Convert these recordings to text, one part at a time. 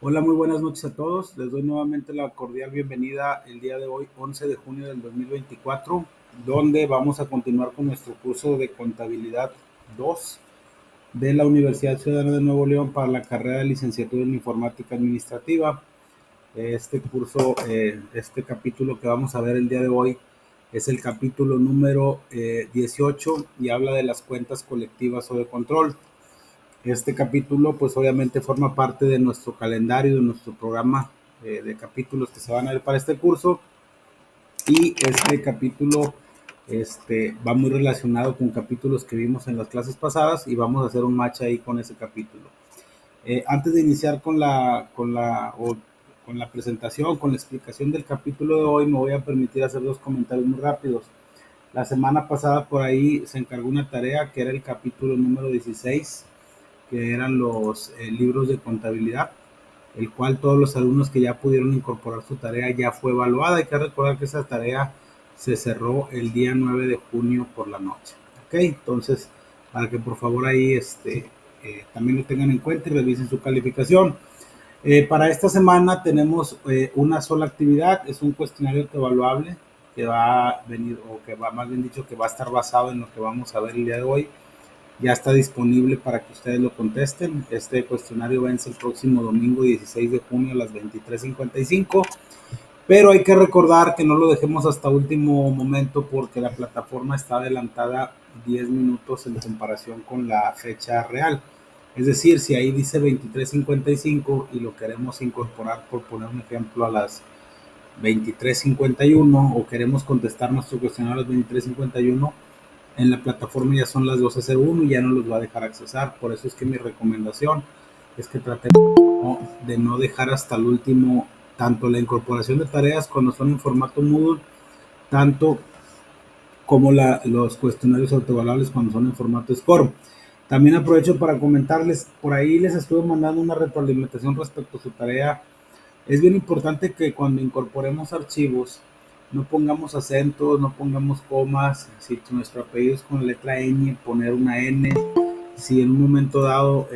Hola, muy buenas noches a todos. Les doy nuevamente la cordial bienvenida el día de hoy, 11 de junio del 2024, donde vamos a continuar con nuestro curso de Contabilidad 2 de la Universidad Ciudadana de Nuevo León para la carrera de licenciatura en Informática Administrativa. Este curso, este capítulo que vamos a ver el día de hoy es el capítulo número 18 y habla de las cuentas colectivas o de control. Este capítulo pues obviamente forma parte de nuestro calendario, de nuestro programa de capítulos que se van a ver para este curso, y este capítulo va muy relacionado con capítulos que vimos en las clases pasadas y vamos a hacer un match ahí con ese capítulo. Antes de iniciar con la presentación, con la explicación del capítulo de hoy, me voy a permitir hacer dos comentarios muy rápidos. La semana pasada por ahí se encargó una tarea que era el capítulo número 16, que eran los libros de contabilidad, el cual todos los alumnos que ya pudieron incorporar su tarea ya fue evaluada. Hay que recordar que esa tarea se cerró el día 9 de junio por la noche. Ok, entonces para que por favor ahí también lo tengan en cuenta y revisen su calificación. Para esta semana tenemos una sola actividad, es un cuestionario evaluable que va a venir, o que va, más bien dicho, que va a estar basado en lo que vamos a ver el día de hoy. Ya está disponible para que ustedes lo contesten. Este cuestionario vence el próximo domingo 16 de junio a las 23:55, pero hay que recordar que no lo dejemos hasta último momento porque la plataforma está adelantada 10 minutos en comparación con la fecha real. Es decir, si ahí dice 23:55 y lo queremos incorporar, por poner un ejemplo, a las 23:51, o queremos contestar nuestro cuestionario a las 23:51, en la plataforma ya son las 12:01 y ya no los va a dejar accesar. Por eso es que mi recomendación es que tratemos de no dejar hasta el último tanto la incorporación de tareas cuando son en formato Moodle, tanto como los cuestionarios autoevaluables cuando son en formato Score. También aprovecho para comentarles, por ahí les estuve mandando una retroalimentación respecto a su tarea. Es bien importante que cuando incorporemos archivos no pongamos acentos, no pongamos comas. Si nuestro apellido es con letra ñ, poner una N. Si en un momento dado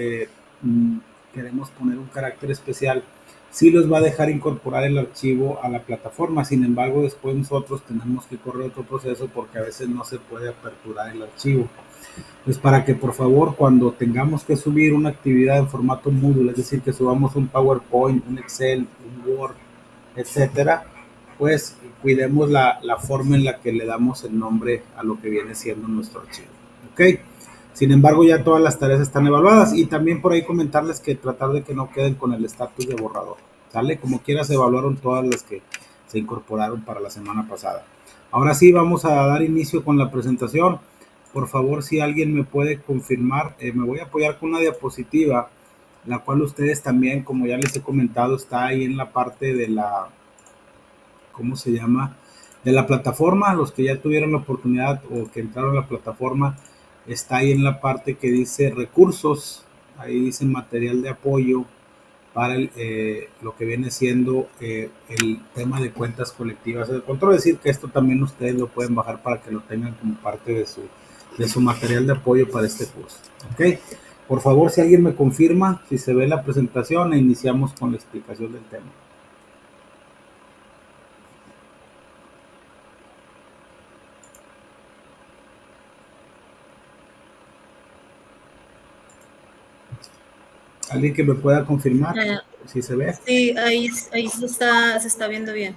queremos poner un carácter especial, sí los va a dejar incorporar el archivo a la plataforma. Sin embargo, después nosotros tenemos que correr otro proceso porque a veces no se puede aperturar el archivo. Pues para que por favor, cuando tengamos que subir una actividad en formato Moodle, es decir, que subamos un PowerPoint, un Excel, un Word, etcétera, pues cuidemos la forma en la que le damos el nombre a lo que viene siendo nuestro archivo. ¿Ok? Sin embargo, ya todas las tareas están evaluadas, y también por ahí comentarles que tratar de que no queden con el estatus de borrador. ¿Sale? Como quiera, se evaluaron todas las que se incorporaron para la semana pasada. Ahora sí, vamos a dar inicio con la presentación. Por favor, si alguien me puede confirmar, me voy a apoyar con una diapositiva, la cual ustedes también, como ya les he comentado, está ahí en la parte de la, ¿cómo se llama? De la plataforma. Los que ya tuvieron la oportunidad o que entraron a la plataforma, está ahí en la parte que dice recursos, ahí dice material de apoyo para lo que viene siendo el tema de cuentas colectivas de control. Es decir, que esto también ustedes lo pueden bajar para que lo tengan como parte de su material de apoyo para este curso. ¿Ok? Por favor, si alguien me confirma si se ve la presentación, e iniciamos con la explicación del tema. ¿Alguien que me pueda confirmar si se ve? Sí, ahí se está viendo bien.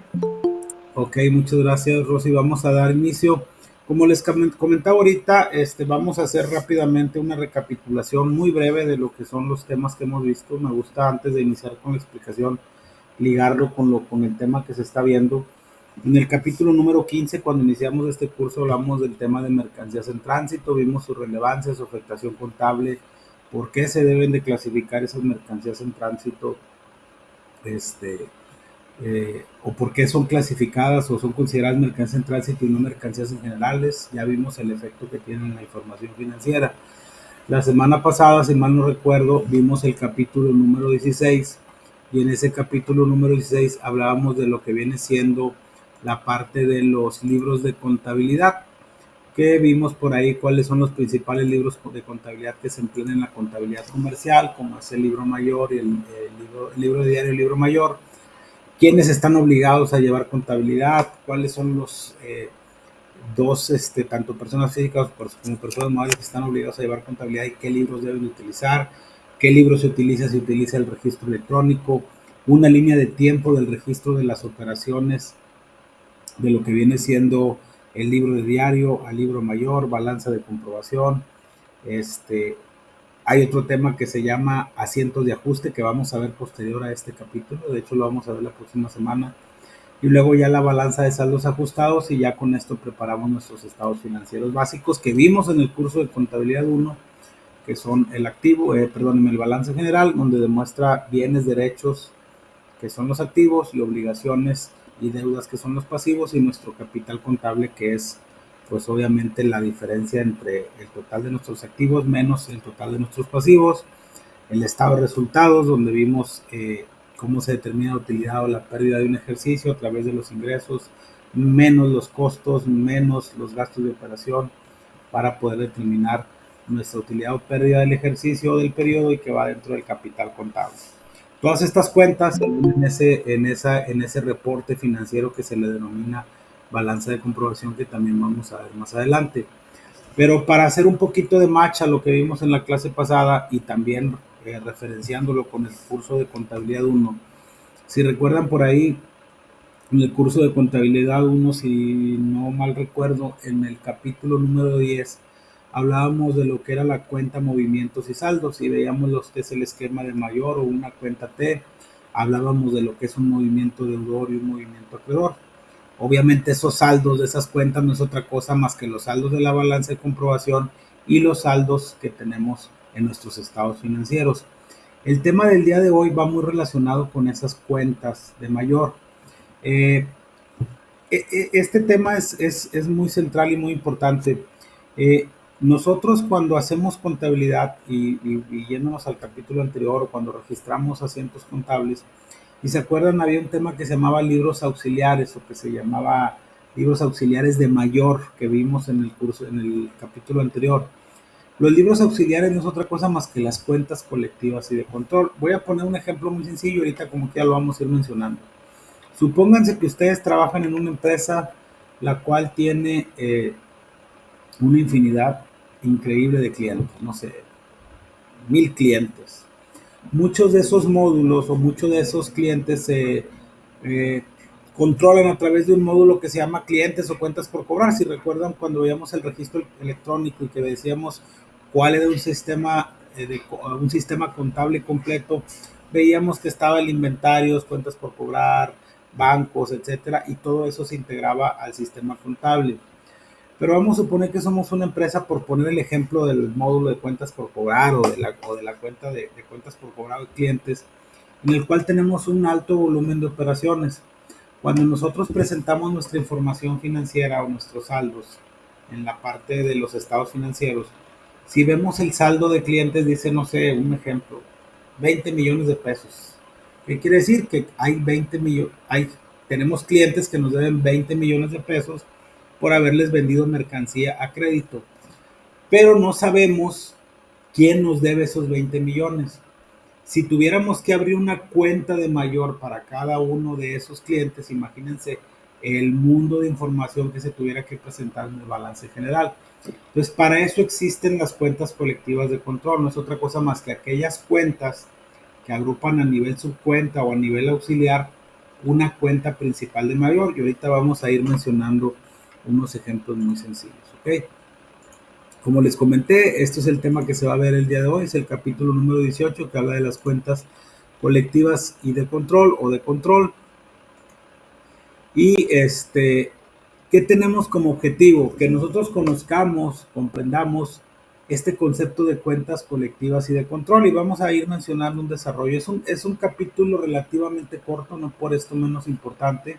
Ok, muchas gracias, Rosy. Vamos a dar inicio. Como les comentaba ahorita, vamos a hacer rápidamente una recapitulación muy breve de lo que son los temas que hemos visto. Me gusta, antes de iniciar con la explicación, ligarlo con el tema que se está viendo. En el capítulo número 15, cuando iniciamos este curso, hablamos del tema de mercancías en tránsito, vimos su relevancia, su afectación contable, por qué se deben de clasificar esas mercancías en tránsito, o por qué son clasificadas o son consideradas mercancías en tránsito y no mercancías en generales. Ya vimos el efecto que tiene en la información financiera. La semana pasada, si mal no recuerdo, vimos el capítulo número 16, y en ese capítulo número 16 hablábamos de lo que viene siendo la parte de los libros de contabilidad. que vimos por ahí cuáles son los principales libros de contabilidad que se emplean en la contabilidad comercial, como es el libro mayor y el libro de diario, el libro mayor, quiénes están obligados a llevar contabilidad, cuáles son los dos, tanto personas físicas como personas morales que están obligados a llevar contabilidad y qué libros deben utilizar, qué libro se utiliza el registro electrónico, una línea de tiempo del registro de las operaciones de lo que viene siendo el libro de diario al libro mayor, balanza de comprobación. Hay otro tema que se llama asientos de ajuste que vamos a ver posterior a este capítulo, de hecho lo vamos a ver la próxima semana. Y luego ya la balanza de saldos ajustados y ya con esto preparamos nuestros estados financieros básicos que vimos en el curso de contabilidad 1, que son el activo, el balance general, donde demuestra bienes, derechos, que son los activos, y obligaciones y deudas, que son los pasivos, y nuestro capital contable, que es pues obviamente la diferencia entre el total de nuestros activos menos el total de nuestros pasivos. El estado de resultados, donde vimos cómo se determina la utilidad o la pérdida de un ejercicio a través de los ingresos, menos los costos, menos los gastos de operación, para poder determinar nuestra utilidad o pérdida del ejercicio o del periodo, y que va dentro del capital contable. Todas estas cuentas en ese reporte financiero que se le denomina balanza de comprobación, que también vamos a ver más adelante. Pero para hacer un poquito de match a lo que vimos en la clase pasada y también referenciándolo con el curso de contabilidad 1, si recuerdan por ahí, en el curso de contabilidad 1, si no mal recuerdo, en el capítulo número 10, hablábamos de lo que era la cuenta movimientos y saldos, y veíamos lo que es el esquema de mayor o una cuenta T. Hablábamos de lo que es un movimiento deudor y un movimiento acreedor. Obviamente esos saldos de esas cuentas no es otra cosa más que los saldos de la balanza de comprobación y los saldos que tenemos en nuestros estados financieros. El tema del día de hoy va muy relacionado con esas cuentas de mayor. Este tema es muy central y muy importante. Nosotros cuando hacemos contabilidad y yéndonos al capítulo anterior, o cuando registramos asientos contables, y se acuerdan, había un tema que se llamaba libros auxiliares, o que se llamaba libros auxiliares de mayor, que vimos en el curso, en el capítulo anterior. Los libros auxiliares no es otra cosa más que las cuentas colectivas y de control. Voy a poner un ejemplo muy sencillo ahorita, como que ya lo vamos a ir mencionando. Supónganse que ustedes trabajan en una empresa la cual tiene una infinidad increíble de clientes, no sé, 1000 clientes. Muchos de esos módulos o muchos de esos clientes se controlan a través de un módulo que se llama clientes o cuentas por cobrar. Si recuerdan, cuando veíamos el registro electrónico y que decíamos cuál era un sistema contable completo, veíamos que estaba el inventario, cuentas por cobrar, bancos, etcétera, y todo eso se integraba al sistema contable. Pero vamos a suponer que somos una empresa, por poner el ejemplo del módulo de cuentas por cobrar, o de la cuenta de cuentas por cobrar de clientes, en el cual tenemos un alto volumen de operaciones. Cuando nosotros presentamos nuestra información financiera o nuestros saldos en la parte de los estados financieros, si vemos el saldo de clientes, dice, no sé, un ejemplo, 20 millones de pesos. ¿Qué quiere decir? Que hay tenemos clientes que nos deben 20 millones de pesos por haberles vendido mercancía a crédito, pero no sabemos quién nos debe esos 20 millones. Si tuviéramos que abrir una cuenta de mayor para cada uno de esos clientes, imagínense el mundo de información que se tuviera que presentar en el balance general. Entonces, para eso existen las cuentas colectivas de control. No es otra cosa más que aquellas cuentas que agrupan a nivel subcuenta o a nivel auxiliar una cuenta principal de mayor. Y ahorita vamos a ir mencionando unos ejemplos muy sencillos, ¿ok? Como les comenté, este es el tema que se va a ver el día de hoy, es el capítulo número 18, que habla de las cuentas colectivas y de control o de control. Y ¿qué tenemos como objetivo? Que nosotros conozcamos, comprendamos este concepto de cuentas colectivas y de control, y vamos a ir mencionando un desarrollo. Es un capítulo relativamente corto, no por esto menos importante,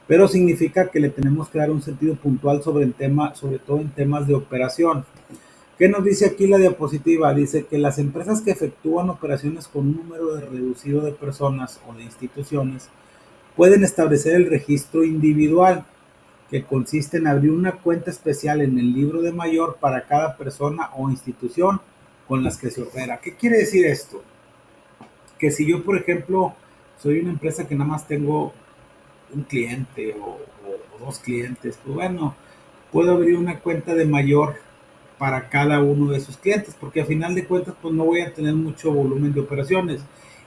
pero significa que le tenemos que dar un sentido puntual sobre el tema, sobre todo en temas de operación. ¿Qué nos dice aquí la diapositiva? Dice que las empresas que efectúan operaciones con un número reducido de personas o de instituciones pueden establecer el registro individual. que consiste en abrir una cuenta especial en el libro de mayor para cada persona o institución con las que se opera. ¿Qué quiere decir esto? Que si yo, por ejemplo, soy una empresa que nada más tengo un cliente o dos clientes, pues bueno, puedo abrir una cuenta de mayor para cada uno de esos clientes, porque a final de cuentas pues no voy a tener mucho volumen de operaciones.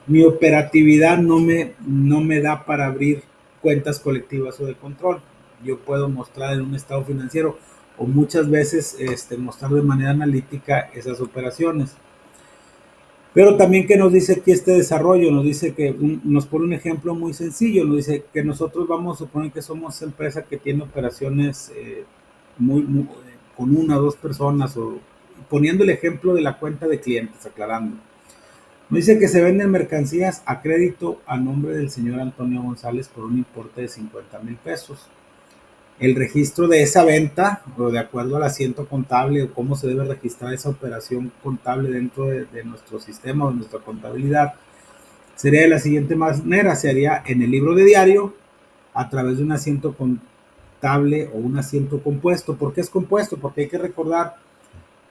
Mi operatividad no me da para abrir cuentas colectivas o de control. Yo puedo mostrar en un estado financiero o muchas veces mostrar de manera analítica esas operaciones. Pero también que nos dice aquí este desarrollo, nos dice que nos pone un ejemplo muy sencillo, nos dice que nosotros vamos a suponer que somos empresa que tiene operaciones con una o dos personas, o poniendo el ejemplo de la cuenta de clientes, aclarando. Nos dice que se venden mercancías a crédito a nombre del señor Antonio González por un importe de 50,000 pesos. El registro de esa venta, o de acuerdo al asiento contable o cómo se debe registrar esa operación contable dentro de nuestro sistema o de nuestra contabilidad, sería de la siguiente manera: se haría en el libro de diario a través de un asiento contable o un asiento compuesto. ¿Por qué es compuesto? Porque hay que recordar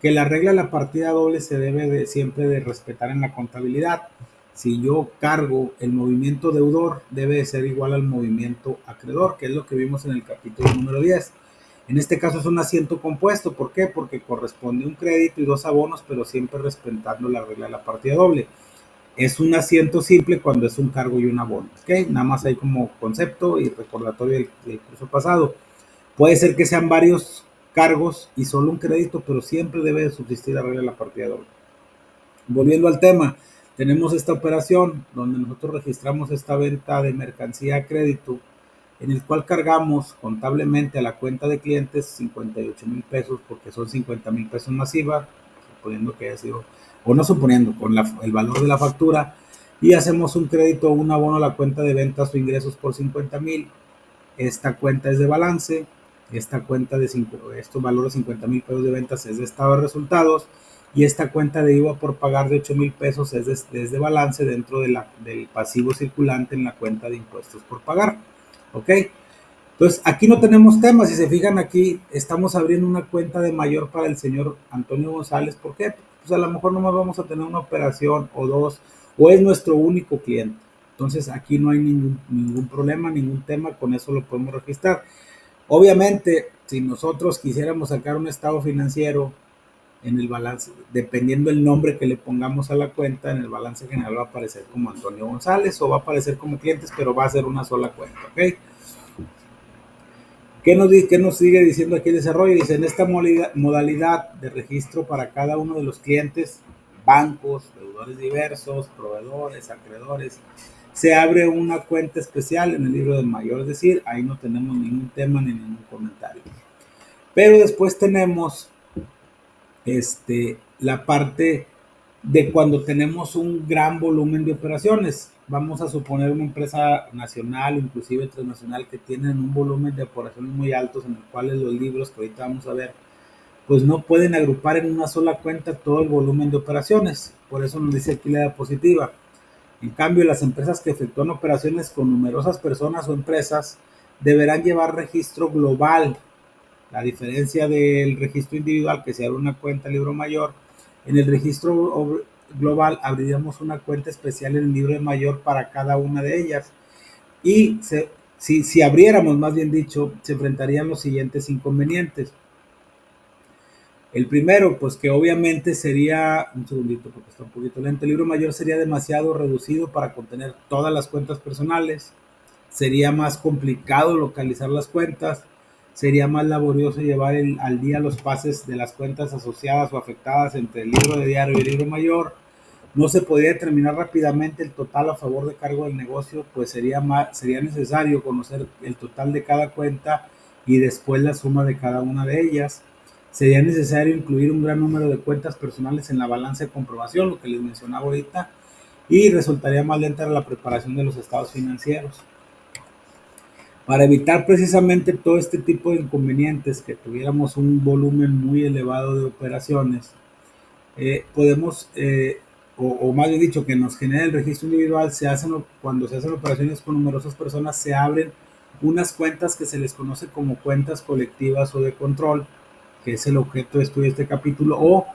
que la regla de la partida doble se debe siempre de respetar en la contabilidad. Si yo cargo el movimiento deudor, debe de ser igual al movimiento acreedor, que es lo que vimos en el capítulo número 10. En este caso es un asiento compuesto. ¿Por qué? Porque corresponde un crédito y dos abonos, pero siempre respetando la regla de la partida doble. Es un asiento simple cuando es un cargo y un abono. ¿Okay? Nada más hay como concepto y recordatorio del curso pasado. Puede ser que sean varios cargos y solo un crédito, pero siempre debe de subsistir la regla de la partida doble. Volviendo al tema, tenemos esta operación donde nosotros registramos esta venta de mercancía a crédito, en el cual cargamos contablemente a la cuenta de clientes 58,000 pesos, porque son 50,000 pesos masiva, suponiendo que haya sido, o no suponiendo, con el valor de la factura, y hacemos un crédito o un abono a la cuenta de ventas o ingresos por 50,000. Esta cuenta es de balance, esta cuenta de estos valores 50,000 pesos de ventas es de estado de resultados, y esta cuenta de IVA por pagar de 8,000 pesos es de balance dentro del pasivo circulante en la cuenta de impuestos por pagar. ¿Ok? Entonces, aquí no tenemos temas. Si se fijan, aquí estamos abriendo una cuenta de mayor para el señor Antonio González. ¿Por qué? Pues a lo mejor nomás vamos a tener una operación o dos, o es nuestro único cliente. Entonces, aquí no hay ningún problema, ningún tema, con eso lo podemos registrar. Obviamente, si nosotros quisiéramos sacar un estado financiero en el balance, dependiendo el nombre que le pongamos a la cuenta, en el balance general va a aparecer como Antonio González o va a aparecer como clientes, pero va a ser una sola cuenta. ¿Ok? ¿Qué nos sigue diciendo aquí el desarrollo? Dice: en esta modalidad de registro para cada uno de los clientes, bancos, deudores diversos, proveedores, acreedores, se abre una cuenta especial en el libro del mayor. Es decir, ahí no tenemos ningún tema ni ningún comentario. Pero después tenemos la parte de cuando tenemos un gran volumen de operaciones. Vamos a suponer una empresa nacional, inclusive transnacional, que tienen un volumen de operaciones muy altos, en los cuales los libros que ahorita vamos a ver, pues no pueden agrupar en una sola cuenta todo el volumen de operaciones. Por eso nos dice aquí la diapositiva. En cambio, las empresas que efectúan operaciones con numerosas personas o empresas deberán llevar registro global. La diferencia del registro individual, que se abre una cuenta libro mayor, en el registro global abriríamos una cuenta especial en el libro mayor para cada una de ellas. Y si abriéramos, más bien dicho, se enfrentarían los siguientes inconvenientes. El primero, pues que obviamente sería, un segundito porque está un poquito lento, el libro mayor sería demasiado reducido para contener todas las cuentas personales, sería más complicado localizar las cuentas, sería más laborioso llevar al día los pases de las cuentas asociadas o afectadas entre el libro de diario y el libro mayor. No se podría determinar rápidamente el total a favor de cargo del negocio, pues sería necesario conocer el total de cada cuenta y después la suma de cada una de ellas. Sería necesario incluir un gran número de cuentas personales en la balanza de comprobación, lo que les mencionaba ahorita, y resultaría más lenta la preparación de los estados financieros. Para evitar precisamente todo este tipo de inconvenientes, que tuviéramos un volumen muy elevado de operaciones, podemos, o más bien dicho, que nos genere el registro individual, cuando se hacen operaciones con numerosas personas, se abren unas cuentas que se les conoce como cuentas colectivas o de control, que es el objeto de estudio de este capítulo, o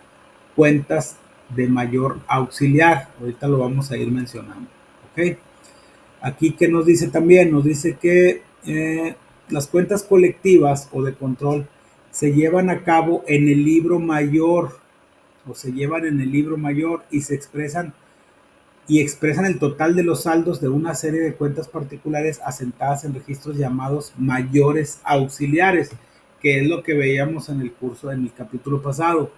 cuentas de mayor auxiliar. Ahorita lo vamos a ir mencionando. ¿Ok? Aquí, ¿qué nos dice también? Nos dice que las cuentas colectivas o de control se llevan a cabo en el libro mayor, o se llevan en el libro mayor y se expresan el total de los saldos de una serie de cuentas particulares asentadas en registros llamados mayores auxiliares, que es lo que veíamos en el curso, en el capítulo pasado.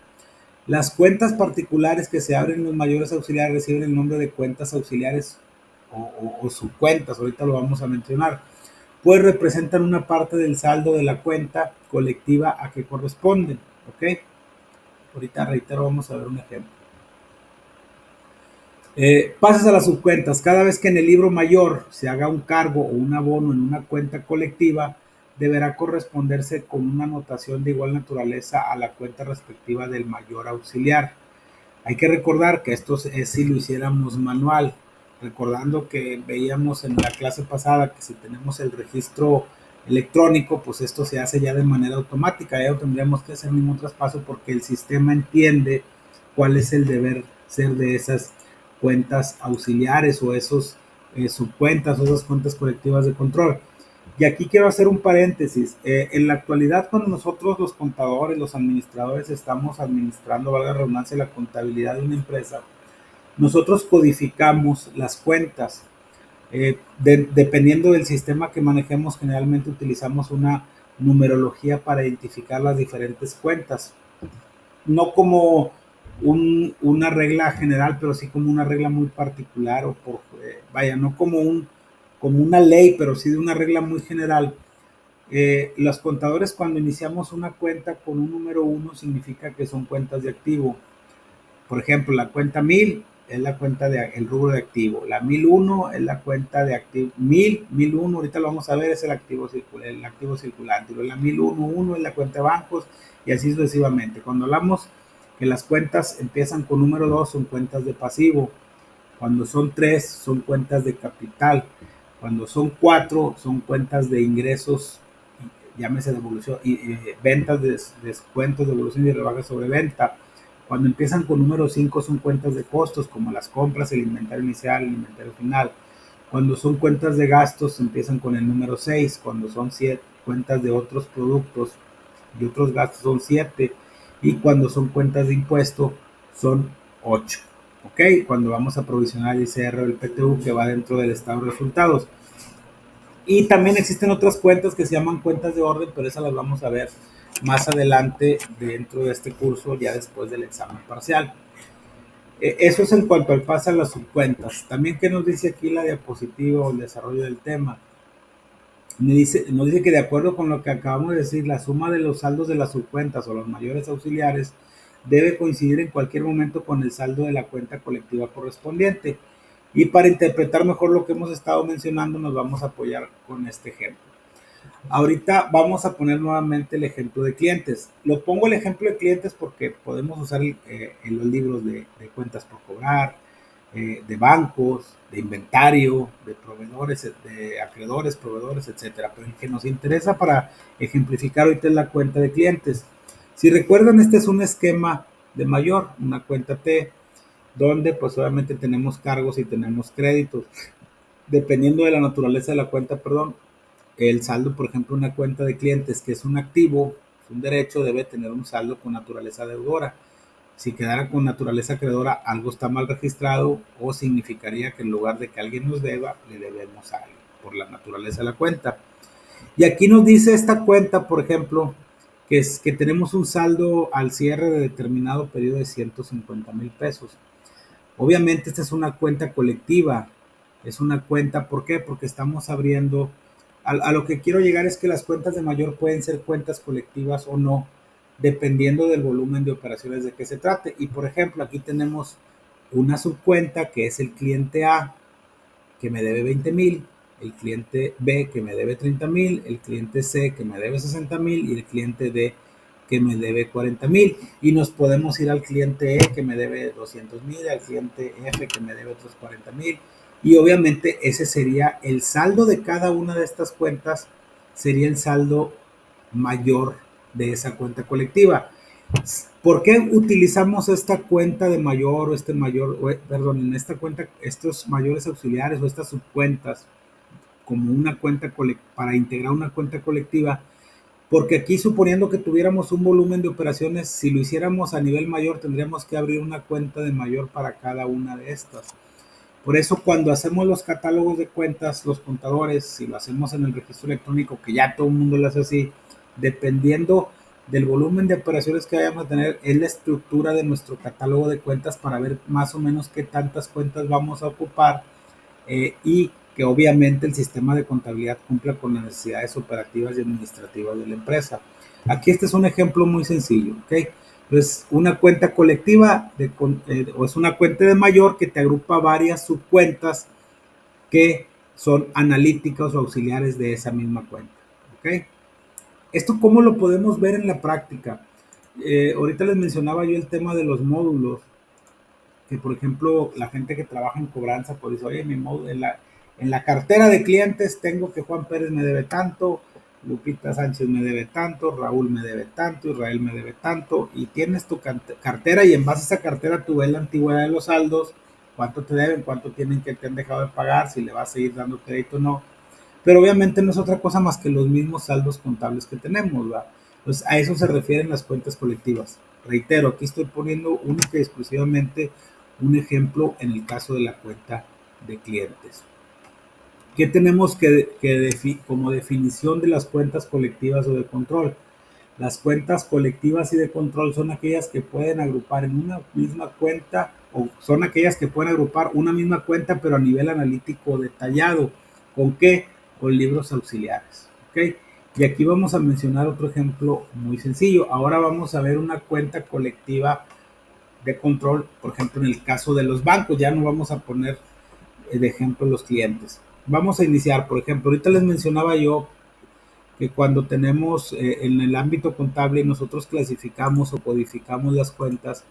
Las cuentas particulares que se abren en los mayores auxiliares reciben el nombre de cuentas auxiliares o subcuentas, ahorita lo vamos a mencionar, pues representan una parte del saldo de la cuenta colectiva a que corresponden. ¿Ok? Ahorita reitero, vamos a ver un ejemplo. Pasas a las subcuentas. Cada vez que en el libro mayor se haga un cargo o un abono en una cuenta colectiva, deberá corresponderse con una anotación de igual naturaleza a la cuenta respectiva del mayor auxiliar. Hay que recordar que esto es si lo hiciéramos manual, recordando que veíamos en la clase pasada que si tenemos el registro electrónico, pues esto se hace ya de manera automática, ya no tendríamos que hacer ningún traspaso porque el sistema entiende cuál es el deber ser de esas cuentas auxiliares o esos subcuentas o esas cuentas colectivas de control. Y aquí quiero hacer un paréntesis. En la actualidad, cuando nosotros los contadores, los administradores, estamos administrando, valga la redundancia, la contabilidad de una empresa, nosotros codificamos las cuentas. Dependiendo del sistema que manejemos, generalmente utilizamos una numerología para identificar las diferentes cuentas. No como una regla general, pero sí como una regla muy particular, o vaya, no como una ley, pero sí de una regla muy general. Los contadores, cuando iniciamos una cuenta con un número 1, significa que son cuentas de activo. Por ejemplo, la cuenta 1000 es la cuenta de el rubro de activo. La 1001 es la cuenta de activo. 1001, ahorita lo vamos a ver, es el activo circulante. La 1011 es la cuenta de bancos y así sucesivamente. Cuando hablamos que las cuentas empiezan con número 2, son cuentas de pasivo. Cuando son 3, son cuentas de capital. Cuando son 4, son cuentas de ingresos, llámese devolución, ventas, descuentos, devolución y rebajas sobre venta. Cuando empiezan con número 5 son cuentas de costos, como las compras, el inventario inicial, el inventario final. Cuando son cuentas de gastos, empiezan con el número 6. Cuando son 7, cuentas de otros productos y otros gastos son 7. Y cuando son cuentas de impuesto, son 8. ¿Ok? Cuando vamos a provisionar el ICR o el PTU, que va dentro del estado de resultados. Y también existen otras cuentas que se llaman cuentas de orden, pero esas las vamos a ver más adelante dentro de este curso, ya después del examen parcial. Eso es en cuanto al paso a las subcuentas. También, ¿qué nos dice aquí la diapositiva o el desarrollo del tema? Nos dice que de acuerdo con lo que acabamos de decir, la suma de los saldos de las subcuentas o los mayores auxiliares debe coincidir en cualquier momento con el saldo de la cuenta colectiva correspondiente. Y para interpretar mejor lo que hemos estado mencionando, nos vamos a apoyar con este ejemplo. Ahorita vamos a poner nuevamente el ejemplo de clientes. Lo pongo el ejemplo de clientes porque podemos usar en los libros de cuentas por cobrar, de bancos, de inventario, de proveedores, de acreedores, proveedores, etcétera. Pero el que nos interesa para ejemplificar ahorita es la cuenta de clientes. Si recuerdan, este es un esquema de mayor, una cuenta T, donde pues obviamente tenemos cargos y tenemos créditos. Dependiendo de la naturaleza de la cuenta, perdón, el saldo, por ejemplo, una cuenta de clientes que es un activo, es un derecho, debe tener un saldo con naturaleza deudora. Si quedara con naturaleza acreedora, algo está mal registrado o significaría que en lugar de que alguien nos deba, le debemos a alguien por la naturaleza de la cuenta. Y aquí nos dice esta cuenta, por ejemplo, que tenemos un saldo al cierre de determinado periodo de 150,000 pesos. Obviamente esta es una cuenta colectiva, es una cuenta, ¿por qué? Porque estamos abriendo, a lo que quiero llegar es que las cuentas de mayor pueden ser cuentas colectivas o no, dependiendo del volumen de operaciones de que se trate. Y por ejemplo, aquí tenemos una subcuenta que es el cliente A, que me debe 20,000, el cliente B, que me debe 30,000, el cliente C, que me debe 60,000, y el cliente D, que me debe 40,000 y nos podemos ir al cliente E que me debe 200,000, al cliente F que me debe otros 40,000 y obviamente ese sería el saldo de cada una de estas cuentas, sería el saldo mayor de esa cuenta colectiva. ¿Por qué utilizamos esta cuenta de mayor o perdón, en esta cuenta, estos mayores auxiliares o estas subcuentas como una cuenta para integrar una cuenta colectiva? Porque aquí, suponiendo que tuviéramos un volumen de operaciones, si lo hiciéramos a nivel mayor, tendríamos que abrir una cuenta de mayor para cada una de estas. Por eso, cuando hacemos los catálogos de cuentas, los contadores, si lo hacemos en el registro electrónico, que ya todo el mundo lo hace así, dependiendo del volumen de operaciones que vayamos a tener, es la estructura de nuestro catálogo de cuentas para ver más o menos qué tantas cuentas vamos a ocupar y que obviamente el sistema de contabilidad cumpla con las necesidades operativas y administrativas de la empresa. Aquí este es un ejemplo muy sencillo, ¿ok? Entonces, una cuenta colectiva o es una cuenta de mayor que te agrupa varias subcuentas que son analíticas o auxiliares de esa misma cuenta, ¿ok? ¿Esto cómo lo podemos ver en la práctica? Ahorita les mencionaba yo el tema de los módulos, que por ejemplo la gente que trabaja en cobranza pues dice, oye, mi módulo en la cartera de clientes tengo que Juan Pérez me debe tanto, Lupita Sánchez me debe tanto, Raúl me debe tanto, Israel me debe tanto, y tienes tu cartera y en base a esa cartera tú ves la antigüedad de los saldos, cuánto te deben, cuánto tienen que te han dejado de pagar, si le vas a seguir dando crédito o no. Pero obviamente no es otra cosa más que los mismos saldos contables que tenemos, ¿verdad? Entonces a eso se refieren las cuentas colectivas. Reitero, aquí estoy poniendo única y exclusivamente un ejemplo en el caso de la cuenta de clientes. ¿Qué tenemos como definición de las cuentas colectivas o de control? Las cuentas colectivas y de control son aquellas que pueden agrupar en una misma cuenta o son aquellas que pueden agrupar una misma cuenta pero a nivel analítico detallado. ¿Con qué? Con libros auxiliares. ¿Ok? Y aquí vamos a mencionar otro ejemplo muy sencillo. Ahora vamos a ver una cuenta colectiva de control, por ejemplo, en el caso de los bancos. Ya no vamos a poner de ejemplo los clientes. Vamos a iniciar, por ejemplo, ahorita les mencionaba yo que cuando tenemos en el ámbito contable nosotros clasificamos o codificamos las cuentas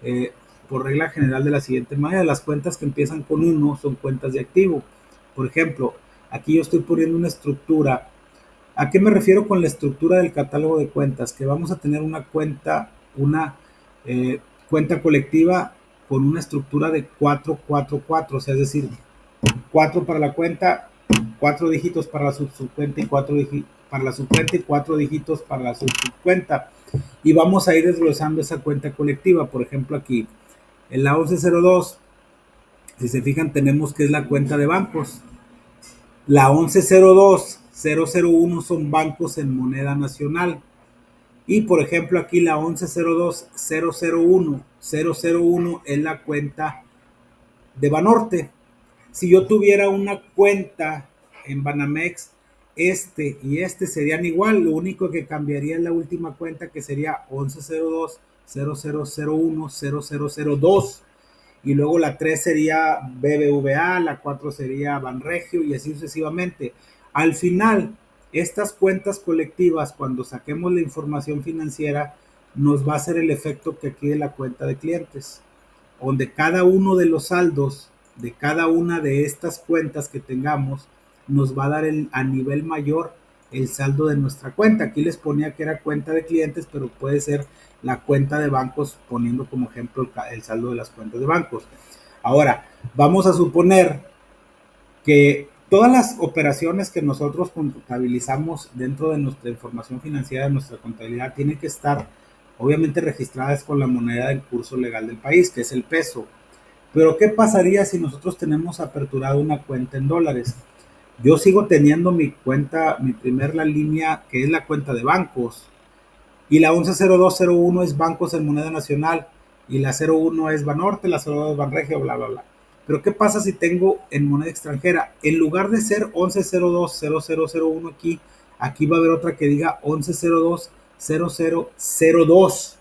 eh, por regla general de la siguiente manera. Las cuentas que empiezan con 1 son cuentas de activo. Por ejemplo, aquí yo estoy poniendo una estructura. ¿A qué me refiero con la estructura del catálogo de cuentas? Que vamos a tener una cuenta colectiva con una estructura de 4-4-4, o sea, es decir, 4 para la cuenta, 4 dígitos para la subcuenta y 4 para la subcuenta y 4 dígitos para la subcuenta. Y vamos a ir desglosando esa cuenta colectiva. Por ejemplo, aquí en la 1102, si se fijan, tenemos que es la cuenta de bancos. La 1102-001 son bancos en moneda nacional. Y por ejemplo, aquí la 1102-001 es la cuenta de Banorte. Si yo tuviera una cuenta en Banamex, este y este serían igual, lo único que cambiaría es la última cuenta que sería 1102-0001-0002 y luego la 3 sería BBVA, la 4 sería Banregio y así sucesivamente. Al final, estas cuentas colectivas, cuando saquemos la información financiera, nos va a hacer el efecto que aquí de la cuenta de clientes, donde cada uno de los saldos de cada una de estas cuentas que tengamos nos va a dar a nivel mayor el saldo de nuestra cuenta. Aquí les ponía que era cuenta de clientes, pero puede ser la cuenta de bancos, poniendo como ejemplo el saldo de las cuentas de bancos. Ahora, vamos a suponer que todas las operaciones que nosotros contabilizamos dentro de nuestra información financiera, de nuestra contabilidad, tienen que estar obviamente registradas con la moneda del curso legal del país, que es el peso. Pero ¿qué pasaría si nosotros tenemos aperturado una cuenta en dólares? Yo sigo teniendo mi cuenta, mi la línea, que es la cuenta de bancos. Y la 110201 es bancos en moneda nacional. Y la 01 es Banorte, la 02 es Banregio, bla, bla, bla. Pero ¿qué pasa si tengo en moneda extranjera? En lugar de ser 11020001 aquí va a haber otra que diga 11020002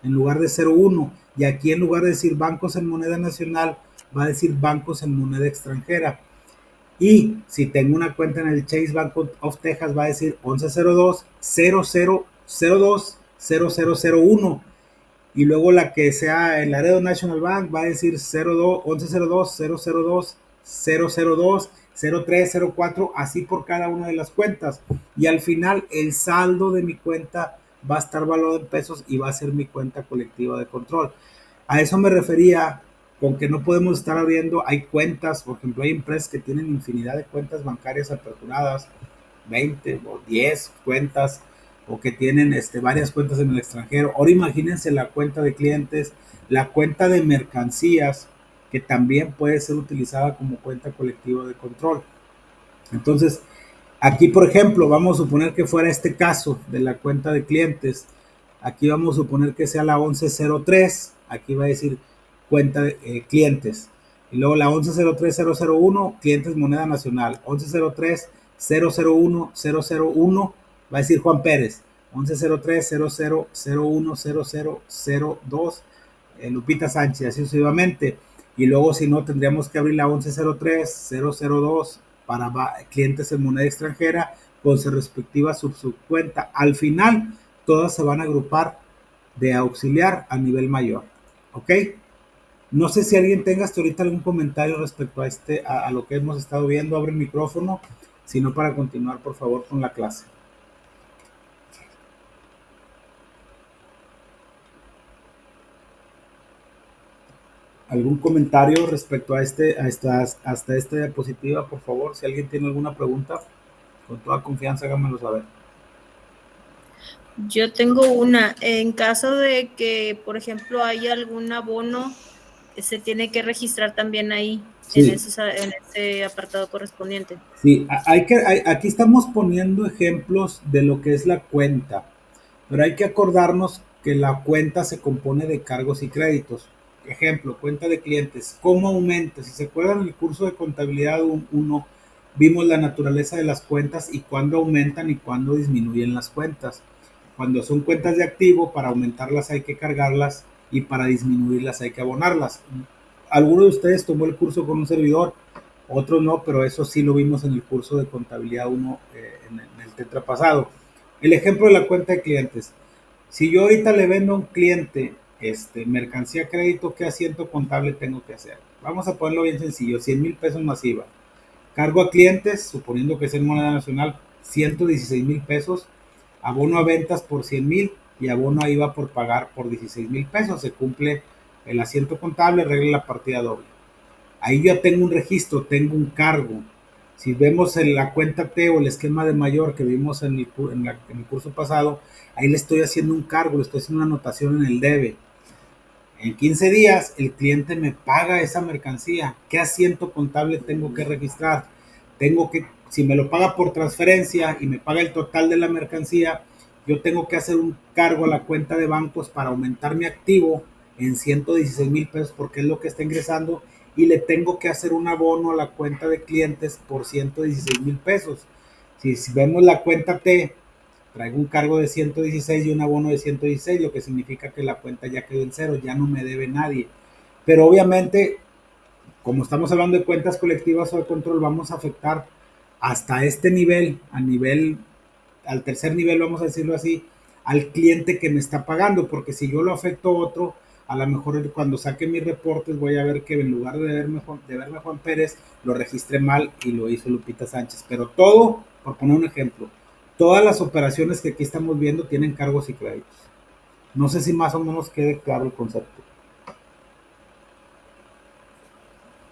en lugar de 01. Y aquí en lugar de decir bancos en moneda nacional, va a decir bancos en moneda extranjera. Y si tengo una cuenta en el Chase Bank of Texas, va a decir 1102-0002 0001. Y luego la que sea el Laredo National Bank va a decir 02, 1102, 002, 002, 03, 04, así por cada una de las cuentas. Y al final el saldo de mi cuenta va a estar valorado en pesos y va a ser mi cuenta colectiva de control. A eso me refería con que no podemos estar abriendo, hay cuentas, por ejemplo, hay empresas que tienen infinidad de cuentas bancarias aperturadas, 20 o 10 cuentas, o que tienen varias cuentas en el extranjero. Ahora imagínense la cuenta de clientes, la cuenta de mercancías, que también puede ser utilizada como cuenta colectiva de control. Entonces, aquí, por ejemplo, vamos a suponer que fuera este caso de la cuenta de clientes. Aquí vamos a suponer que sea la 1103. Aquí va a decir cuenta de clientes. Y luego la 1103-001, clientes moneda nacional. 1103-001-001, va a decir Juan Pérez. 1103-0001-0002, Lupita Sánchez, así sucesivamente. Y luego, si no, tendríamos que abrir la 1103-002 para clientes en moneda extranjera con su respectiva subcuenta. Al final, todas se van a agrupar de auxiliar a nivel mayor. ¿Ok? No sé si alguien tenga hasta ahorita algún comentario respecto a lo que hemos estado viendo. Abre el micrófono, si no, para continuar, por favor, con la clase. ¿Algún comentario respecto a hasta esta diapositiva, por favor? Si alguien tiene alguna pregunta, con toda confianza háganmelo saber. Yo tengo una. En caso de que, por ejemplo, haya algún abono, se tiene que registrar también ahí, sí, en ese apartado correspondiente. Sí, aquí estamos poniendo ejemplos de lo que es la cuenta, pero hay que acordarnos que la cuenta se compone de cargos y créditos. Ejemplo, cuenta de clientes. ¿Cómo aumenta? Si se acuerdan, en el curso de contabilidad 1 vimos la naturaleza de las cuentas y cuándo aumentan y cuándo disminuyen las cuentas. Cuando son cuentas de activo, para aumentarlas hay que cargarlas y para disminuirlas hay que abonarlas. Alguno de ustedes tomó el curso con un servidor, otros no, pero eso sí lo vimos en el curso de contabilidad 1 en el tetra pasado. El ejemplo de la cuenta de clientes. Si yo ahorita le vendo a un cliente mercancía crédito, ¿qué asiento contable tengo que hacer? Vamos a ponerlo bien sencillo, 100,000 pesos masiva. Cargo a clientes, suponiendo que es en moneda nacional, 116,000 pesos. Abono a ventas por 100,000 y abono a IVA por pagar por 16,000 pesos. Se cumple el asiento contable, regla la partida doble. Ahí ya tengo un registro, tengo un cargo. Si vemos en la cuenta T o el esquema de mayor que vimos en el curso pasado, ahí le estoy haciendo un cargo, le estoy haciendo una anotación en el debe. En 15 días el cliente me paga esa mercancía. ¿Qué asiento contable tengo que registrar? Si me lo paga por transferencia y me paga el total de la mercancía, yo tengo que hacer un cargo a la cuenta de bancos para aumentar mi activo en 116,000 pesos porque es lo que está ingresando, y le tengo que hacer un abono a la cuenta de clientes por 116,000 pesos. Si vemos la cuenta T, traigo un cargo de 116 y un abono de 116, lo que significa que la cuenta ya quedó en cero, ya no me debe nadie. Pero obviamente, como estamos hablando de cuentas colectivas o de control, vamos a afectar hasta este nivel, al tercer nivel, vamos a decirlo así, al cliente que me está pagando, porque si yo lo afecto a otro, a lo mejor cuando saque mis reportes voy a ver que en lugar de verme Juan Pérez, lo registré mal y lo hizo Lupita Sánchez. Pero todo, por poner un ejemplo, todas las operaciones que aquí estamos viendo tienen cargos y créditos. No sé si más o menos quede claro el concepto.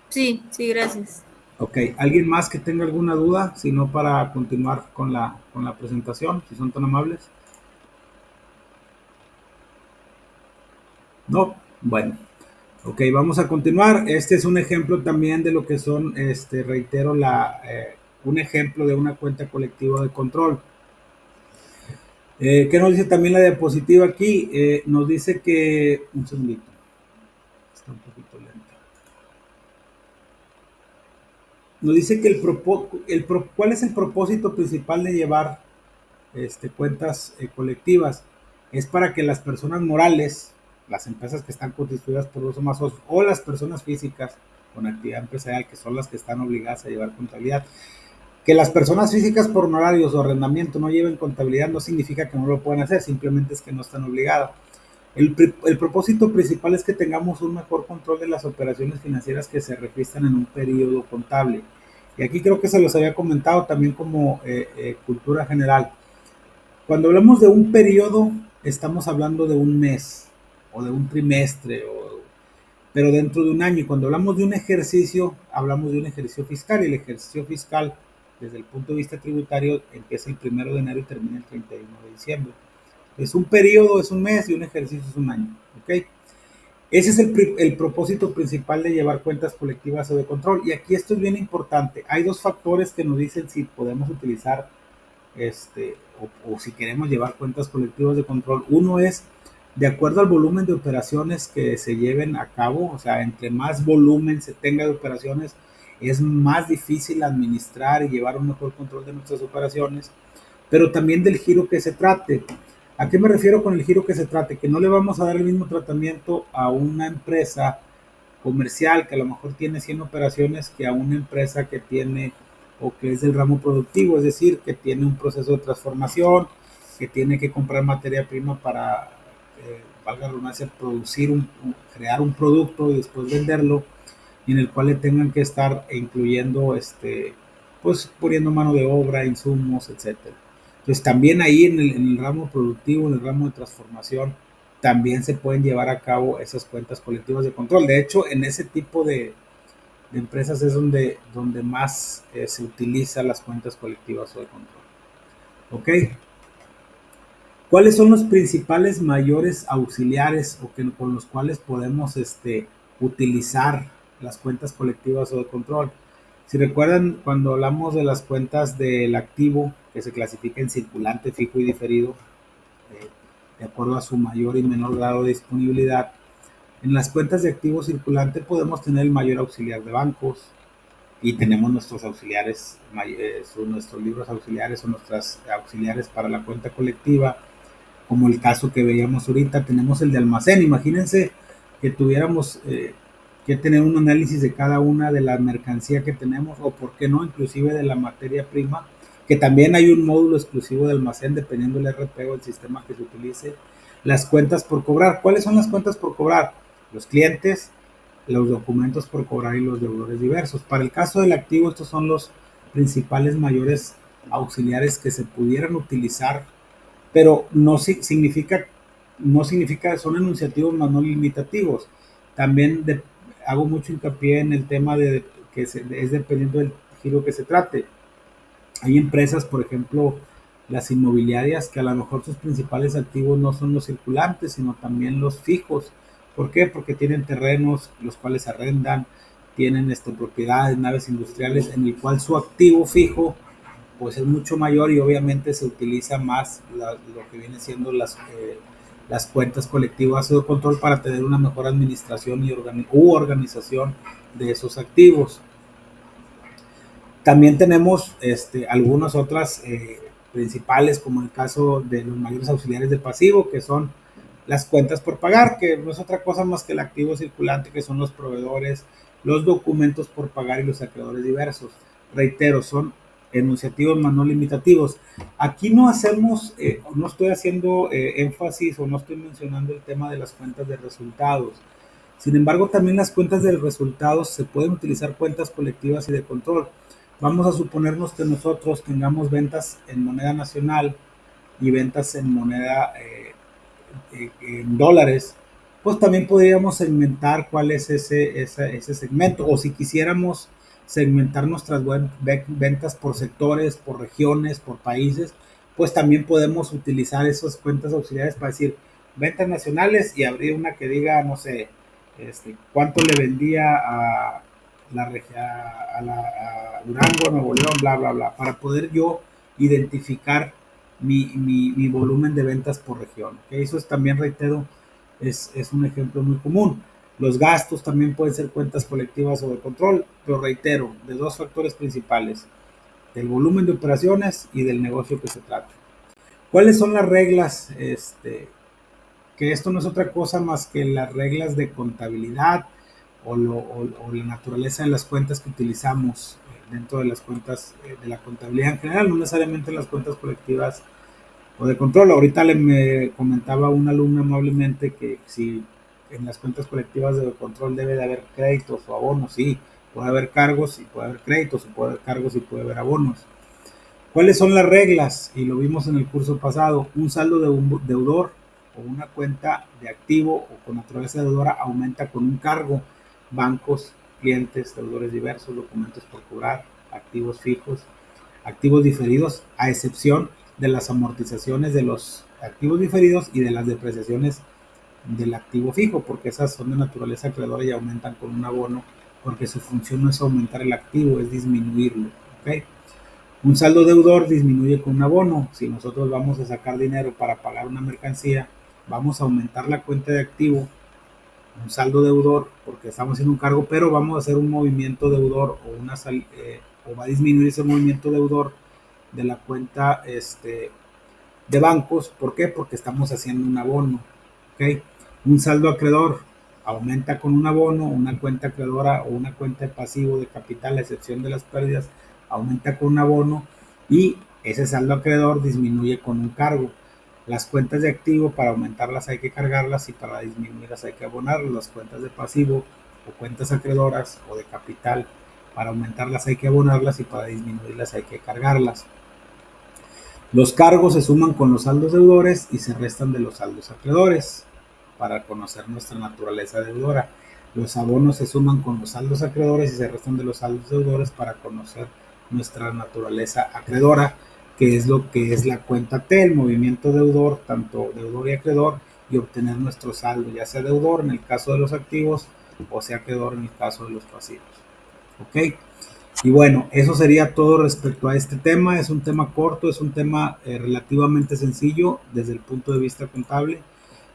Sí, sí, gracias. Ok, ¿alguien más que tenga alguna duda? Si no, para continuar con la presentación, si son tan amables. No, bueno. Ok, vamos a continuar. Este es un ejemplo también de lo que son, reitero, un ejemplo de una cuenta colectiva de control. ¿Qué nos dice también la diapositiva aquí? Nos dice que, un segundito, está un poquito lento. Nos dice que ¿cuál es el propósito principal de llevar cuentas colectivas? Es para que las personas morales, las empresas que están constituidas por dos o más socios, o las personas físicas con actividad empresarial, que son las que están obligadas a llevar contabilidad, Que las personas físicas por honorarios o arrendamiento no lleven contabilidad no significa que no lo puedan hacer, simplemente es que no están obligadas. El propósito principal es que tengamos un mejor control de las operaciones financieras que se registran en un periodo contable. Y aquí creo que se los había comentado también como cultura general. Cuando hablamos de un periodo, estamos hablando de un mes o de un trimestre, pero dentro de un año. Y cuando hablamos de un ejercicio, hablamos de un ejercicio fiscal. Y el ejercicio fiscal, desde el punto de vista tributario, empieza el 1 de enero y termina el 31 de diciembre. Es un periodo, es un mes y un ejercicio es un año. ¿Ok? Ese es el propósito principal de llevar cuentas colectivas o de control. Y aquí esto es bien importante. Hay dos factores que nos dicen si podemos utilizar o si queremos llevar cuentas colectivas de control. Uno es de acuerdo al volumen de operaciones que se lleven a cabo, o sea, entre más volumen se tenga de operaciones, es más difícil administrar y llevar un mejor control de nuestras operaciones, pero también del giro que se trate. ¿A qué me refiero con el giro que se trate? Que no le vamos a dar el mismo tratamiento a una empresa comercial que a lo mejor tiene 100 operaciones que a una empresa que tiene o que es del ramo productivo, es decir, que tiene un proceso de transformación, que tiene que comprar materia prima para, valga la redundancia, crear un producto y después venderlo, y en el cual le tengan que estar incluyendo, pues poniendo mano de obra, insumos, etcétera. Entonces también ahí en el ramo productivo, en el ramo de transformación, también se pueden llevar a cabo esas cuentas colectivas de control. De hecho, en ese tipo de empresas es donde más se utilizan las cuentas colectivas o de control. ¿Ok? ¿Cuáles son los principales mayores auxiliares con los cuales podemos utilizar las cuentas colectivas o de control? Si recuerdan, cuando hablamos de las cuentas del activo, que se clasifica en circulante, fijo y diferido, de acuerdo a su mayor y menor grado de disponibilidad, en las cuentas de activo circulante podemos tener el mayor auxiliar de bancos y tenemos nuestros auxiliares, son nuestros libros auxiliares o nuestras auxiliares para la cuenta colectiva, como el caso que veíamos ahorita, tenemos el de almacén. Imagínense que tuviéramos que tener un análisis de cada una de la mercancía que tenemos, o por qué no, inclusive de la materia prima, que también hay un módulo exclusivo de almacén, dependiendo del RP o el sistema que se utilice. Las cuentas por cobrar. ¿Cuáles son las cuentas por cobrar? Los clientes, los documentos por cobrar y los deudores diversos. Para el caso del activo, estos son los principales mayores auxiliares que se pudieran utilizar, pero no significa, son enunciativos más no limitativos. También hago mucho hincapié en el tema de que es dependiendo del giro que se trate. Hay empresas, por ejemplo, las inmobiliarias, que a lo mejor sus principales activos no son los circulantes, sino también los fijos. ¿Por qué? Porque tienen terrenos los cuales arrendan, tienen propiedades, naves industriales, en el cual su activo fijo pues es mucho mayor, y obviamente se utiliza más lo que viene siendo las cuentas colectivas de control para tener una mejor administración y organización de esos activos. También tenemos algunas otras principales, como el caso de los mayores auxiliares de pasivo, que son las cuentas por pagar, que no es otra cosa más que el activo circulante, que son los proveedores, los documentos por pagar y los acreedores diversos. Reitero, son enunciativos más no limitativos. Aquí no no estoy haciendo énfasis o no estoy mencionando el tema de las cuentas de resultados. Sin embargo, también las cuentas de resultados se pueden utilizar cuentas colectivas y de control. Vamos a suponernos que nosotros tengamos ventas en moneda nacional y ventas en moneda en dólares, pues también podríamos segmentar cuál es ese segmento, o si quisiéramos segmentar nuestras ventas por sectores, por regiones, por países, pues también podemos utilizar esas cuentas auxiliares para decir ventas nacionales y abrir una que diga, no sé, cuánto le vendía a Durango, Nuevo León, bla, bla, bla, para poder yo identificar mi volumen de ventas por región. ¿Okay? Eso es también, reitero, es un ejemplo muy común. Los gastos también pueden ser cuentas colectivas o de control, pero reitero, de dos factores principales, del volumen de operaciones y del negocio que se trata. ¿Cuáles son las reglas? Que esto no es otra cosa más que las reglas de contabilidad o la naturaleza de las cuentas que utilizamos dentro de las cuentas de la contabilidad en general, no necesariamente en las cuentas colectivas o de control. Ahorita me comentaba una alumna amablemente que si en las cuentas colectivas de control debe de haber créditos o abonos. Sí, puede haber cargos y puede haber créditos, y puede haber cargos y puede haber abonos. ¿Cuáles son las reglas? Y lo vimos en el curso pasado. Un saldo de un deudor o una cuenta de activo o con naturaleza deudora aumenta con un cargo. Bancos, clientes, deudores diversos, documentos por cobrar, activos fijos, activos diferidos, a excepción de las amortizaciones de los activos diferidos y de las depreciaciones del activo fijo, porque esas son de naturaleza acreedora y aumentan con un abono, porque su función no es aumentar el activo, es disminuirlo. ¿Okay? Un saldo deudor disminuye con un abono. Si nosotros vamos a sacar dinero para pagar una mercancía, vamos a aumentar la cuenta de activo, un saldo deudor, porque estamos haciendo un cargo, pero vamos a hacer un movimiento deudor o va a disminuir ese movimiento deudor de la cuenta de bancos. ¿Por qué? Porque estamos haciendo un abono. ¿Okay? Un saldo acreedor aumenta con un abono, una cuenta acreedora o una cuenta de pasivo de capital, a excepción de las pérdidas, aumenta con un abono y ese saldo acreedor disminuye con un cargo. Las cuentas de activo, para aumentarlas hay que cargarlas y para disminuirlas hay que abonarlas. Las cuentas de pasivo o cuentas acreedoras o de capital, para aumentarlas hay que abonarlas y para disminuirlas hay que cargarlas. Los cargos se suman con los saldos deudores y se restan de los saldos acreedores para conocer nuestra naturaleza deudora. Los abonos se suman con los saldos acreedores y se restan de los saldos deudores para conocer nuestra naturaleza acreedora, que es lo que es la cuenta T, el movimiento deudor, tanto deudor y acreedor, y obtener nuestro saldo, ya sea deudor en el caso de los activos o sea acreedor en el caso de los pasivos. ¿Ok? Y bueno, eso sería todo respecto a este tema. Es un tema corto, es un tema relativamente sencillo desde el punto de vista contable,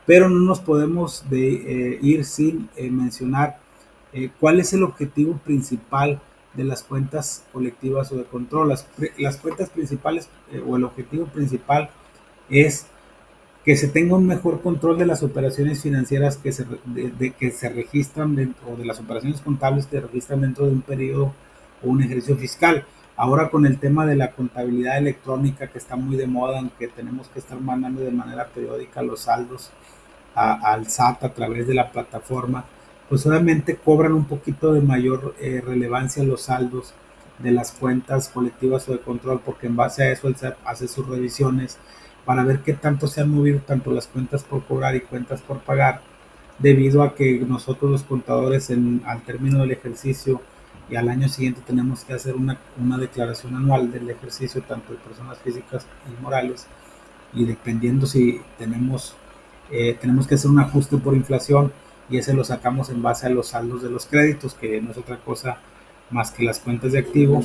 pero no nos podemos ir sin mencionar cuál es el objetivo principal de las cuentas colectivas o de control. Las cuentas principales o el objetivo principal es que se tenga un mejor control de las operaciones financieras que se registran o de las operaciones contables que se registran dentro de un periodo o un ejercicio fiscal. Ahora con el tema de la contabilidad electrónica que está muy de moda, en que tenemos que estar mandando de manera periódica los saldos al SAT a través de la plataforma, pues obviamente cobran un poquito de mayor relevancia los saldos de las cuentas colectivas o de control, porque en base a eso el SAT hace sus revisiones para ver qué tanto se han movido tanto las cuentas por cobrar y cuentas por pagar, debido a que nosotros los contadores al término del ejercicio y al año siguiente tenemos que hacer una declaración anual del ejercicio, tanto de personas físicas y morales, y dependiendo si tenemos que hacer un ajuste por inflación, y ese lo sacamos en base a los saldos de los créditos, que no es otra cosa más que las cuentas de activo,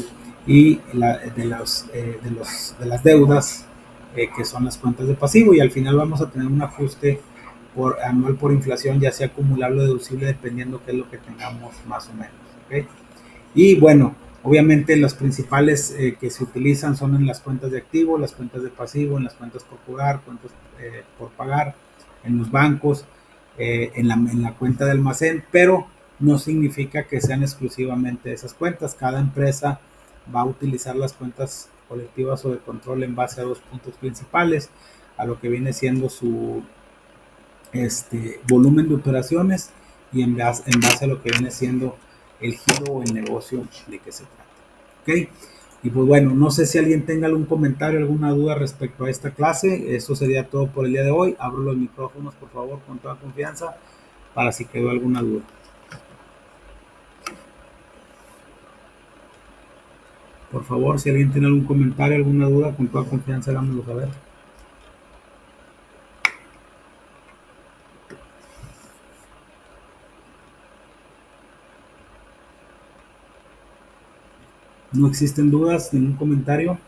y de las deudas, que son las cuentas de pasivo, y al final vamos a tener un ajuste anual por inflación, ya sea acumulable o deducible, dependiendo qué es lo que tengamos más o menos. ¿Okay? Y bueno, obviamente los principales que se utilizan son en las cuentas de activo, las cuentas de pasivo, en las cuentas por cobrar, cuentas por pagar, en los bancos, en la cuenta de almacén, pero no significa que sean exclusivamente esas cuentas. Cada empresa va a utilizar las cuentas colectivas o de control en base a dos puntos principales, a lo que viene siendo su volumen de operaciones y en base a lo que viene siendo el giro o el negocio de que se trata. ¿Ok? Y pues bueno, no sé si alguien tenga algún comentario, alguna duda respecto a esta clase. Eso sería todo por el día de hoy. Abro los micrófonos, por favor, con toda confianza, para si quedó alguna duda. Por favor, si alguien tiene algún comentario, alguna duda, con toda confianza, háganmelo saber. ¿No existen dudas? ¿Ningún comentario?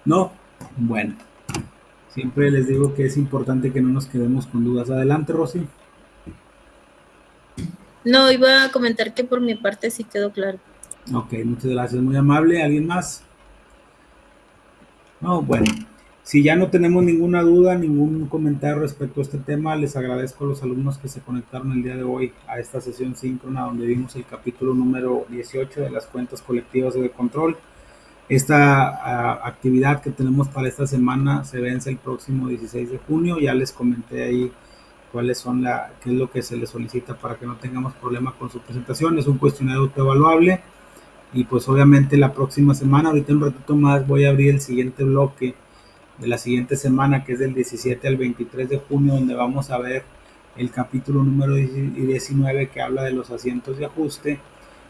¿No? Bueno, siempre les digo que es importante que no nos quedemos con dudas. Adelante, Rosy. No, iba a comentar que por mi parte sí quedó claro. Ok, muchas gracias, muy amable. ¿Alguien más? No, bueno. Si ya no tenemos ninguna duda, ningún comentario respecto a este tema, les agradezco a los alumnos que se conectaron el día de hoy a esta sesión síncrona donde vimos el capítulo número 18 de las cuentas colectivas de control. Esta actividad que tenemos para esta semana se vence el próximo 16 de junio. Ya les comenté ahí cuáles son qué es lo que se les solicita para que no tengamos problema con su presentación. Es un cuestionario autoevaluable y pues obviamente la próxima semana, ahorita un ratito más, voy a abrir el siguiente bloque de la siguiente semana, que es del 17 al 23 de junio, donde vamos a ver el capítulo número 19 que habla de los asientos de ajuste,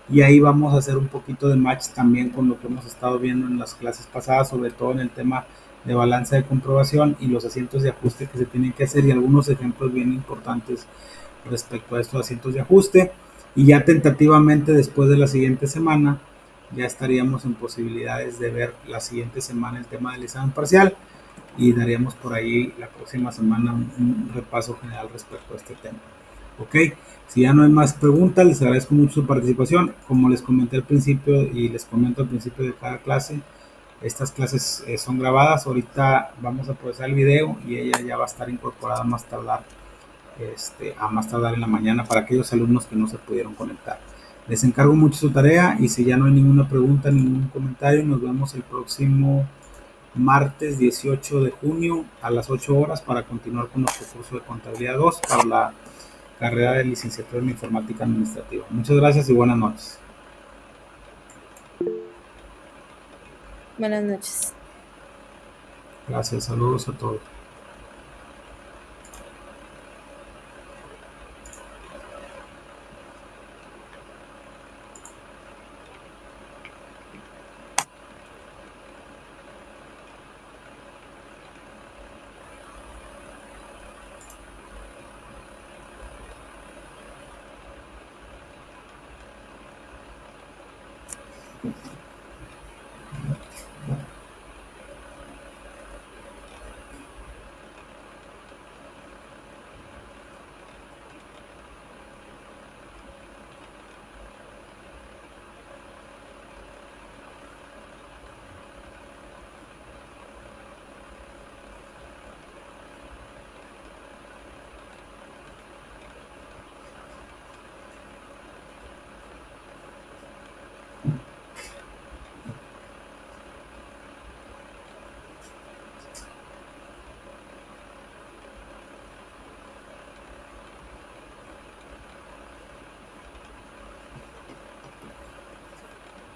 y ahí vamos a hacer un poquito de match también con lo que hemos estado viendo en las clases pasadas, sobre todo en el tema de balanza de comprobación y los asientos de ajuste que se tienen que hacer y algunos ejemplos bien importantes respecto a estos asientos de ajuste. Y ya tentativamente después de la siguiente semana ya estaríamos en posibilidades de ver la siguiente semana el tema del examen parcial y daríamos por ahí la próxima semana un repaso general respecto a este tema. Ok, si ya no hay más preguntas, les agradezco mucho su participación. Como les comenté al principio y les comento al principio de cada clase, estas clases son grabadas. Ahorita vamos a procesar el video y ella ya va a estar incorporada a más tardar en la mañana para aquellos alumnos que no se pudieron conectar. Les encargo mucho su tarea y si ya no hay ninguna pregunta, ningún comentario, nos vemos el próximo martes 18 de junio a las 8 horas para continuar con nuestro curso de contabilidad 2 para la carrera de licenciatura en informática administrativa. Muchas gracias y buenas noches. Buenas noches. Gracias, saludos a todos.